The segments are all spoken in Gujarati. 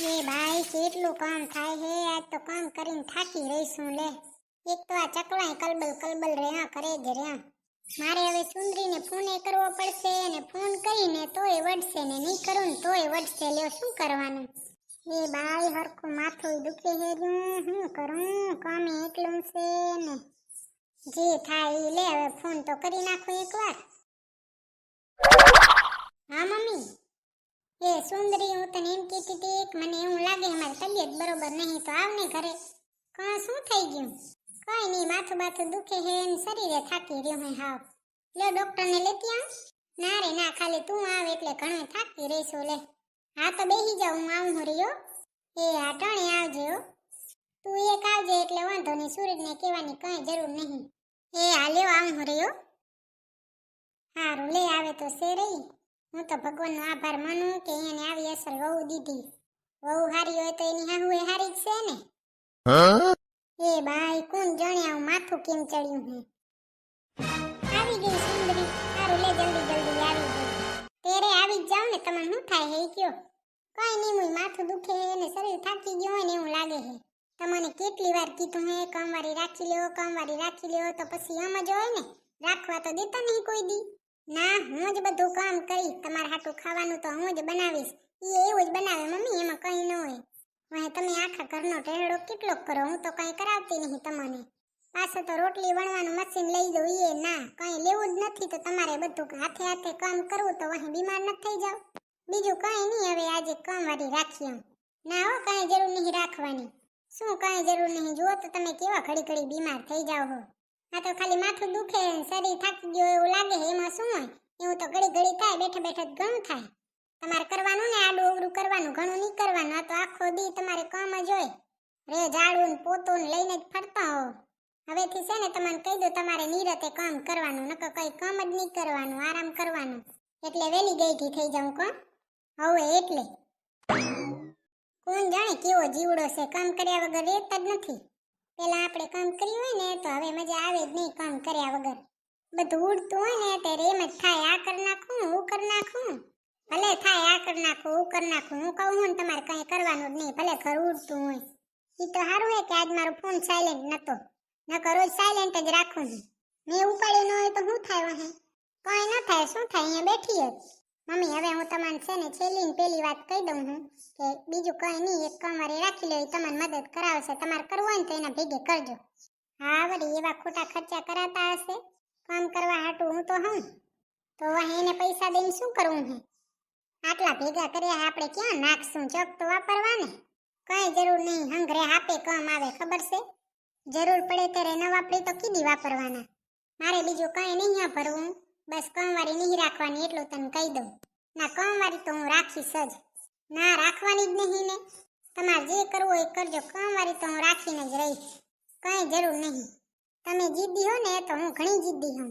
એ ભાઈ કેટલું કામ થાય હે, આજ તો કામ કરીને થાકી રહીશું લે. એક તો આ ચકલાય કલબલ કલબલ રહ્યા કરે જ રહ્યા. મારે હવે સુંદરીને ફોન કરવો પડશે અને ફોન કરીને તોય વડશે ને નહીં કરું ને તોય વડશે. લ્યો શું કરવાનું? એ ભાઈ હરખું માથું દુખે હે, શું કરું? કામે એટલું છે ને જે થાય એ લે. હવે ફોન તો કરી નાખો એકવાર. હા મમ્મી. એ સુંદરી, હું તને એમ કહેતી હતી કે મને એવું લાગે મારી તબિયત બરોબર નહીં, તો આવને ઘરે. કાં શું થઈ ગયું? કઈ નહીં, માથું બાથું દુખે હે ને શરીરે થાકી રહ્યું હે હાવ. લે ડોક્ટરને લેતી આવ. ના રે ના, ખાલી તું આવ એટલે ઘણું થાકી રહીશું લે. હા તો બેસી જાવ, હું આવું રહ્યો. એ આ ટાણે આવજે હો. તું એક આવજે એટલે વાંધો નહીં, સૂરજને કહેવાની કઈ જરૂર નહીં. એ હાલ્યો આવું રહ્યો. હારું લે, આવે તો સે રહી. હું તો ભગવાનનો આભાર માનું કે એને આવી અસર વહુ દીધી. વહુ હારી હોય તો એની હાહુ એ હારી જ છે ને. એ ભાઈ કોણ જાણે આવું માથું કેમ ચડ્યું હે. આવી ગઈ સુંદરી. સારું લે, જલ્દી જલ્દી આવી ગઈ. તેરે આવી જ જાવ ને, તમને શું થાય હે કયો? કઈ નહીં, મુય માથું દુખે ને શરીર થાકી ગયું હોય ને એવું લાગે છે. તમને કેટલી વાર કીધું હે કામવારી રાખી લ્યો, કામવારી રાખી લ્યો, તો પછી આમ જ હોય ને. રાખવા તો દેતા નહીં કોઈ દી. ના, હું જ બધું કામ કરીશ. તમારા હાટું ખાવાનું તો હું જ બનાવીશ. એ એવું જ બનાવે મમ્મી, એમાં કઈ ન હોય. હવે તમે આખા ઘરનો ટેહડો કેટલો કરો, હું તો કઈ કરાવતી નહીં તમને. પાછું તો રોટલી વણવાનું મશીન લઈ દઉં, એ ના કઈ લેવું જ નથી. તો તમારે બધું હાથે હાથે કામ કરવું તો અહીં બીમાર ન થઈ જાવ. બીજું કઈ નહીં, હવે આજે કામવાળી રાખી. ના હો, કઈ જરૂર નહીં રાખવાની. શું કઈ જરૂર નહીં? જુઓ તો તમે કેવા ઘડી ઘડી બીમાર થઈ જાવ હો. આ તો ખાલી માથું દુખે, શરીર થાકી ગયો એવું લાગે છે, એમાં શું હોય? એવું તો ઘડી ઘડી થાય, બેઠા બેઠા જ ઘણું થાય. તમારે કરવાનું ને આડું અવડું કરવાનું, ઘણું નહીં કરવાનું. આ તો આખો દી તમારે કામ જ હોય. રે ઝાડું ને પોતું ને લઈને જ ફરતા હો. હવેથી છે ને તમને કહી દો, તમારે નિરતે કામ કરવાનું, નકર કઈ કામ જ નહીં કરવાનું, આરામ કરવાનું. એટલે વેલી ગઈથી થઈ જાઉં કોણ હવે. એટલે કોણ જાણે કેવો જીવડો છે, કામ કર્યા વગર રહેતા જ નથી. પેલા આપણે કામ કર્યું હોય ને તો હવે મજા આવે જ નહીં કામ કર્યા વગર. બધું ઉડતું હોય ને ત્યારે એમ જ થાય, આ કરી નાખું, હું કરી નાખું. ભલે થાય આ કરી નાખું, હું કરી નાખું. હું કહું હું ને તમારે કઈ કરવાનું જ નહીં, ભલે ઘર ઉડતું હોય. એ તો સારું હોય કે આજ મારો ફોન સાયલેન્ટ નતો, નકર રોજ સાયલેન્ટ જ રાખું છું. મેં ઉપાડ્યો ન હોય તો શું થાય? વહે કઈ ન થાય, શું થાય? અહીંયા બેઠી જ. મમ્મી હવે હું તમને છે ને છેલ્લી ને પેલી વાત કહી દઉં હું કે બીજું કઈ નહીં, એક કામવાળી રાખી લો, તમને મદદ કરાવશે. તમારે કરવું હોય ને તો એના ભેગે કરજો. હા વળી એવા ખોટા ખર્ચા કરાતા હશે કામ કરવા હાટું, હું તો હું તો એને પૈસા દઈને શું કરવું હે? આટલા ભેગા કર્યા આપણે ક્યાં નાખશું? ચક તો વાપરવા ને. કઈ જરૂર નહીં, હંગરે આપે કામ આવે, ખબર છે? જરૂર પડે ત્યારે ન વાપરી તો કીધી વાપરવાના. મારે બીજું કઈ નહીં વાપરવું, બસ કામવાળી નહીં રાખવાની એટલું તને કહી દઉં. ના, કામવાળી તો હું રાખીશ જ. ના, રાખવાની જ નહીં ને. તમારે જે કરવું હોય કરજો, કામવાળી તો હું રાખીને જ રહીશ. કઈ જરૂર નહીં. તમે જીદ્દી હો ને તો હું ઘણી જીદ્દી હું.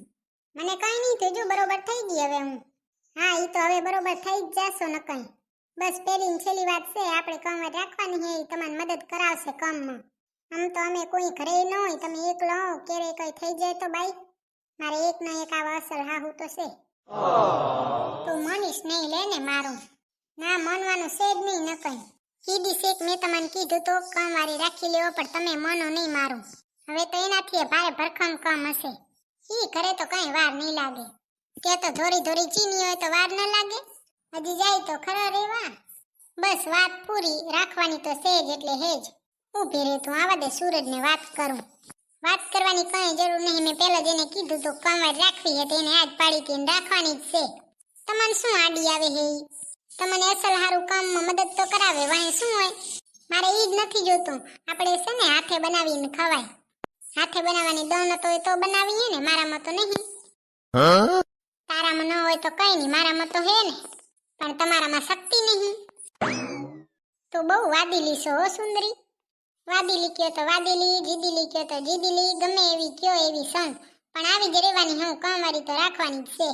મને કઈ નહીં થયું, બરોબર થઈ ગઈ હવે હું. હા, એ તો હવે બરોબર થઈ જ જાશો ન કઈ. બસ પેલી છેલ્લી વાત છે, આપણે કામવાળી રાખવાની હે, એ તમને મદદ કરાવશે કામમાં. આમ તો અમે કોઈ ઘરે ન હોય, તમે એકલો હો, ક્યારે કઈ થઈ જાય તો બાઈ મારે એક ના એક આવા અસર હાહુ તો છે. તું મનીશ નહીં લે ને મારું. ના, માનવાનું છે જ નહીં ન કઈ. કીધી શેક મેં તમને કીધું તો કામવાળી રાખી લેવો, પણ તમે માનો નહીં મારું. હવે તો એનાથી ભારે ભરખમ કામ હશે. ઈ કરે તો કઈ વાર નહીં લાગે. કે તો ધોરી ધોરી ચીની હોય તો વાર ન લાગે. હજી જાય તો ખરા રેવા. બસ વાત પૂરી, રાખવાની તો છે જ એટલે હેજ. ઊભી રહે તું, આવા દે સૂરજને વાત કરું. વાત કરવાની કઈ જરૂર નહીં, મેં પહેલા જ એને કીધું તો કામવાળી રાખવી હતી, એને આજ પાડી હતી, રાખવાની જ છે. તમને શું આડી આવે હે? તમને અસલ હારું કામમાં મદદ તો કરાવે, વાંહે શું હોય? મારે ઈ જ નથી જોતું. આપણે છે ને હાથે બનાવીને ખવાય. હાથે બનાવવાની દોનત હોય તો બનાવીએ ને, મારામાં તો નહીં. તારામાં ન હોય તો કઈ નહીં, મારામાં તો હે ને, પણ તમારામાં શક્તિ નહીં. તો બહુ વાદીલી છો હો સુંદરી. વાદીલી કયો તો વાદીલી, જીદીલી કયો તો જીદીલી, ગમે એવી કયો એવી સંગ, પણ આવી જ રહેવાની. હું કામવાળી તો રાખવાની જ છે.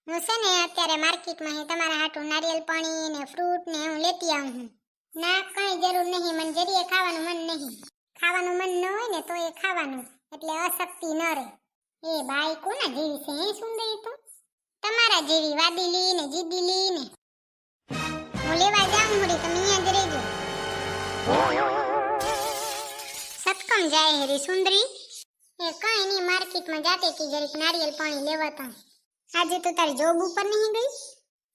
હું છે ને અત્યારે માર્કેટમાં તમારા હાટું નારિયેલ પાણી ને ફ્રૂટ ને હું લેતી આવું છું. ના, કઈ જરૂર નહીં, મને જરીએ ખાવાનું મન નહીં. ખાવાનું મન ન હોય ને તો એ ખાવાનું, એટલે અશક્તિ ન રહે. એ બાઈ કોના જેવી છે હે સુંદરી? તો તમારા જેવી વાદીલી ને જીદીલી ને. હું લેવા જાઉં, તમે અહીંયા જ રહેજો. કેમ જાય હે રે સુંદરી? એ કઈ નહીં, માર્કેટમાં જાતી હતી જરીક નારિયેલ પાણી લેવા તા. આજે તો તારી જોબ ઉપર નહીં ગઈ?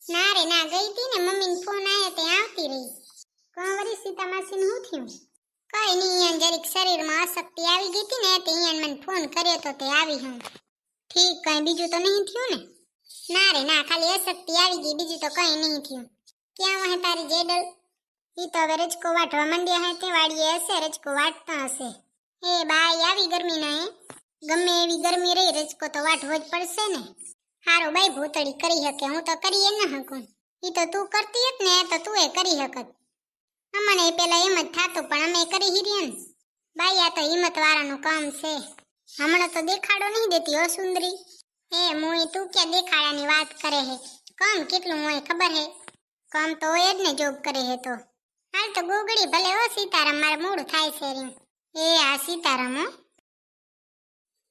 ના રે ના, ગઈ હતી ને, મમ્મીનો ફોન આવ્યો તે આવતી રહી. કંવરી સીતા માસીને શું થયું? કઈ નહીં, ઈયાન જરીક શરીરમાં અશક્તિ આવી ગઈ હતી ને તે ઈયાન મને ફોન કર્યો તો તે આવી હું. ઠીક, કઈ બીજું તો નહીં થયું ને? ના રે ના, ખાલી અશક્તિ આવી ગઈ, બીજું તો કઈ નહીં થયું. ક્યાં વહે તારી જેડલ? ઈ તો હવે રજકો વાટવા માંડ્યા હે, તે વાડીએ હશે, રજકો વાટતા હશે. એ બાઈ આવી ગરમી ના હે, ગમે એવી ગરમી રહી રજકો તો વાટવો જ પડશે ને. હારો બાઈ ભૂતળી કરી શકે, હું તો કરી ન શકું. ઈ તો તું કરતી હત ને તો તું એ કરી શકત. અમને પેલા એમ જ થાતું પણ અમે કરી હિર્યા ને. બાઈ આ તો હિંમત વાળાનું કામ છે. હમણાં તો દેખાડો નહીં દેતી હો સુંદરી. હે મોય, તું ક્યાં દેખાડાની વાત કરે હે? કામ કેટલું હોય ખબર હે? કામ તો હોય જ ને, જોબ કરે હે તો. હાલ તો ગોગડી ભલે હો સીતારામ, મારે મોડું થાય છે રહ્યું. એ આ સીતારામ હો.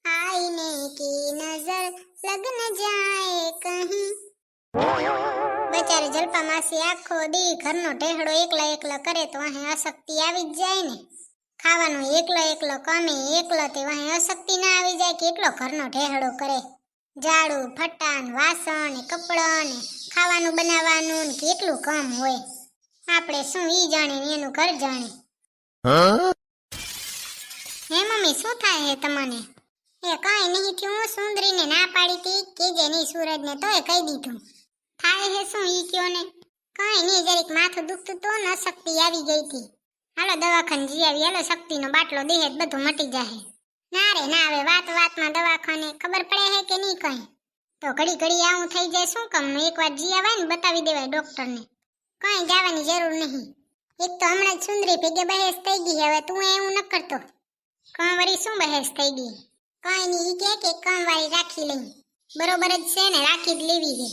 આईने की नजर लग न जाए कहीं. બેચારી જલપા માસી આખો દી ઘરનો ઢેહડો એકલા એકલા કરે તો અહીં અશક્તિ આવી જ જાય ને. ખાવાનું એકલો કામે એકલો, તે અહીં અશક્તિ ના આવી જાય? કેટલો ઘરનો ઢેહડો કરે, ઝાડુ ફટાન વાસણ ને કપડાં ને ખાવાનું બનાવવાનું ને કેટલું કામ હોય. આપણે શું ઈ જાણે ને એનું ઘર જાણે. હે મમ્મી, શું થાય હે તમને? એ કઈ નહીં થયું, સુંદરીને ના પાડી તી કેજે નહીં સૂરજને, તોય કહી દીધું. થાય હે શું ઈ કયો ને? કઈ નહીં, જરીક માથું દુખતું તો ને અશક્તિ આવી ગઈ હતી. હાલો દવાખાને જઈ આવી, હાલો શક્તિનો બાટલો દેહે બધું મટી જાહે. ના રે ના, હવે વાત વાતમાં દવાખાને ખબર પડે હે કે નહીં કઈ? તો ઘડી ઘડી આવું થઈ જાય શું કામ? એકવાર જી આવાય ને બતાવી દેવાય ડોક્ટરને. કઈ જવાની જરૂર નહીં. એક તો હમણાં જ સુંદરી ભેગે બહેસ થઈ ગઈ, હવે તું એવું ન કરતો. કંવરી શું બહેસ થઈ ગઈ? કઈ નહીં, ઈ કે કંવારી રાખી લઈ. બરોબર જ છે ને, રાખી જ લેવી છે.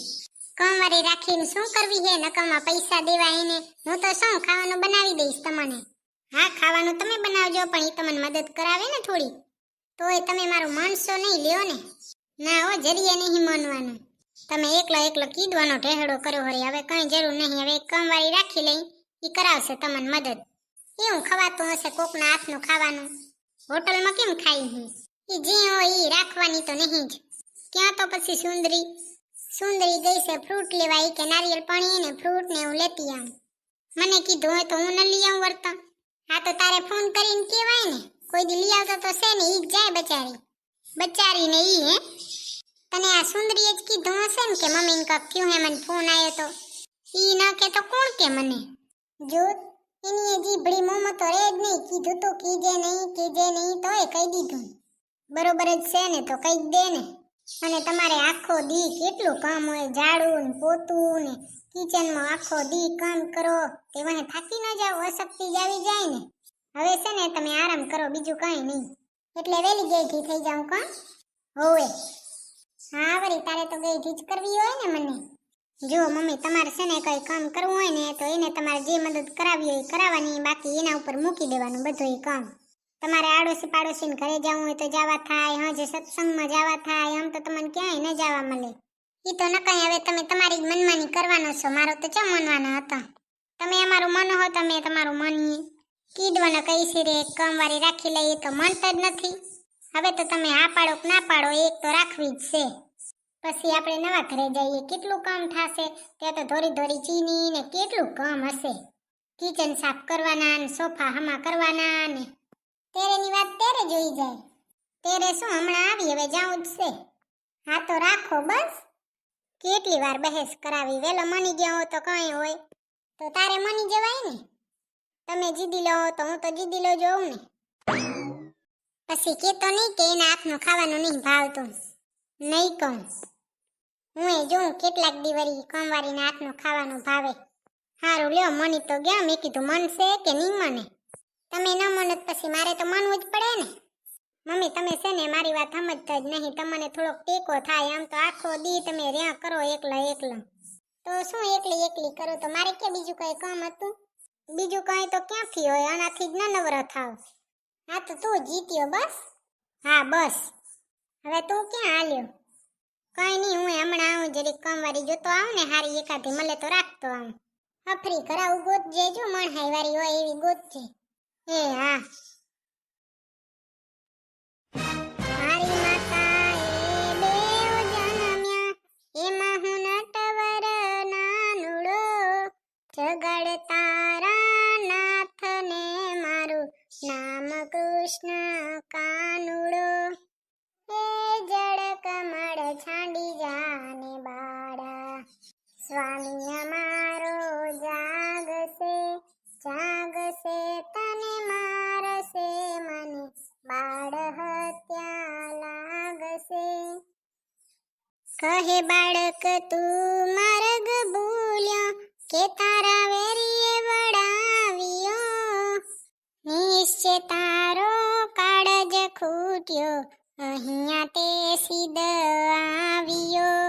કંવારી રાખીને શું કરવી છે? નકામા પૈસા દેવા એને. હું તો શું ખાવાનું બનાવી દઈશ તમને. હા, ખાવાનું તમે બનાવજો, પણ ઈ તમને મદદ કરાવે ને થોડી. તોય તમે મારું માનશો નહીં, લ્યો ને. ના હો, જરીએ નહીં માનવાનું. તમે એકલો કીધવાનો ઢેહડો કર્યો હરી, હવે કઈ જરૂર નહીં. હવે કંવારી રાખી લઈ, ઈ કરાવશે તમને મદદ. એવું ખવાતું હશે કોકના હાથનું ખાવાનું? હોટલમાં કેમ ખાઈ હું? ઈ જે હોય ઈ રાખવાની તો નહીં જ. ક્યાં તો પછી સુંદરી ગઈ છે ફ્રૂટ લેવા, ઈ કે નારિયેળ પાણી ને ફ્રૂટ ને એવું લેતી આવું. મને કીધું હોય તો હું ન લઈ આવું વર્તા. હા તો તારે ફોન કરીને કહેવાય ને, કોઈ દી લઈ આવતો તો છે ને, ઈ જ જાય બચારી ને ઈ. હે તને આ સુંદરીએ જ કીધું હશે ને કે મમ્મીને કાક ક્યું હે મને ફોન આવ્યો તો. ઈ ના કે તો કોણ કે મને? જો એની જીભડી મોમો તો રે જ નહીં, કીધું તો કીજે નહીં તોય કહી દીધું. બરોબર જ છે ને, તો કઈ દે ને. અને તમારે આખો દી કેટલું કામ હોય, ઝાડુ ને પોતું ને કિચનમાં આખો દી કામ કરો, તે વહે થાકી ન જાવ? અશક્તિ જ આવી જાય ને. હવે છે ને તમે આરામ કરો, બીજું કઈ નહીં. એટલે વેલી ગઈઠી થઈ જાઉં કા? હોવે. હા વળી, તારે તો ગઈઠી જ કરવી હોય ને મને. જો મમ્મી, તમારે છે ને કઈ કામ કરવું હોય ને તો એને તમારે જે મદદ કરાવી હોય કરાવવાની, બાકી એના ઉપર મૂકી દેવાનું બધું કામ. તમારે આડોશી પાડોશીને ઘરે જવું હોય તો જવા થાય, હાજે સત્સંગમાં જવા થાય, આમ તો તમને ક્યાંય ન જવા મળે. ઈ તો ન કઈ, હવે તમે તમારી જ મનમાની કરવાનો છો, મારો તો ચમ મનવાના હતા. તમે અમારું મન હો, તમે તમારું માનીએ. કીધવાનો કઈ છે રે, કામવાળી રાખી લઈએ તો માનતા જ નથી. હવે તો તમે હા પાડો કે ના પાડો, એક તો રાખવી જ છે. પછી આપણે નવા ઘરે જઈએ, કેટલું કામ થશે. ત્યાં તો ધોરી ચીની ને કેટલું કામ હશે. કિચન સાફ કરવાના ને સોફા હમા કરવાના ને. તેરેની વાત તેરે જોઈ જાય. તેરે શું હમણાં આવી, હવે જાઉં જ છે. હા તો રાખો બસ. કેટલી વાર બહેસ કરાવી, વેલો મની ગયા હો તો કઈ હોય તો તારે મની જવાય ને. તમે જીદી લો તો હું તો જીદી લો જોઉં ને. પછી કેતો નહીં કે એના હાથનું ખાવાનું નહીં ભાવતું. નહીં કહું. હું એ જોઉં કેટલાક દીવરી કામવારીના હાથનું ખાવાનું ભાવે. હારું લ્યો, મની તો ગયા. મેં કીધું મનશે કે નહીં મને. તમે ન મનો પછી મારે તો માનવું જ પડે ને. મમ્મી તમે છે ને મારી વાત સમજતા જ નહીં. તમને થોડોક ટેકો થાય, આમ તો આખો દી તમે રહ્યા કરો એકલા. તો શું એકલી કરો તો મારે કે બીજું કઈ કામ હતું? બીજું કઈ તો ક્યાંથી હોય, આનાથી જ ન નવરો થાવ. હા તો તું જીત્યો બસ. હા બસ. હવે તું ક્યાં હાલ્યો? કઈ નહીં, હું હમણાં આવું, જરીક કામવાળી જોતો આવું ને, હારી એકાદી મળે તો રાખતો આવું. હફરી કરાવું ગોતજે, જો મણહાઈ વાળી હોય એવી ગોતજે. એ હા. મારી માતાએ બેવ જન્મ્યા, એમાં હું નટવર નાનુડો, જગાડતા નાથને મારું નામ કૃષ્ણ કાનુડો. હે જળ કમળ છાંડી જાને બાળા, સ્વામી અમારો જાગશે, જાગશે તને મારશે, મને બાળ હત્યા લાગશે. કહે બાળક તું માર્ગ ભૂલ્યો, કે તારા વેરીએ વડાવ્યો, નિશ્ચય તારો કાળજ ખૂટ્યો, અહીંયા તે સીધ આવ્યો.